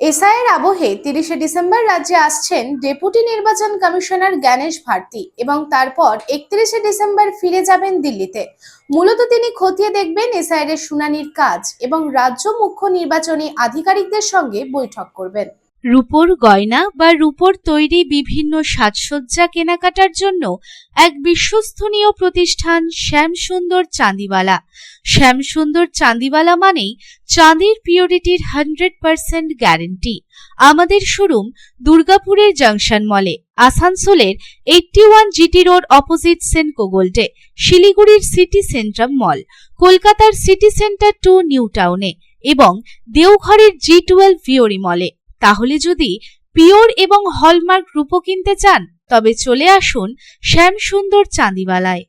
এসআইয়ের আবহে ৩০শে ডিসেম্বর রাজ্যে আসছেন ডেপুটি নির্বাচন কমিশনার জ্ঞানেশ ভারতী এবং তারপর ৩১শে ডিসেম্বর ফিরে যাবেন দিল্লিতে। মূলত তিনি খতিয়ে দেখবেন এসআইয়ের শুনানির কাজ এবং রাজ্য মুখ্য নির্বাচনী আধিকারিকদের সঙ্গে বৈঠক করবেন। রূপোর গয়না বা রূপোর তৈরি বিভিন্ন সাজসজ্জা কেনাকাটার জন্য এক বিশ্বস্তনীয় প্রতিষ্ঠান শ্যামসুন্দর চাঁদিওয়ালা। শ্যামসুন্দর চাঁদিওয়ালা মানেই চাঁদির পিওরিটির 100% গ্যারেন্টি। আমাদের শোরুম দুর্গাপুরের জংশন মলে, আসানসোলের 81 জিটি রোড অপোজিট সেনকো গোল্ডে, শিলিগুড়ির সিটি সেন্ট্রাম মল, কলকাতার সিটি সেন্টার 2 নিউ টাউনে এবং দেওঘরের G12 ভিওরি মলে। তাহলে যদি পিওর এবং হলমার্ক রূপো কিনতে চান তবে চলে আসুন শ্যামসুন্দর চাঁদিওয়ালায়।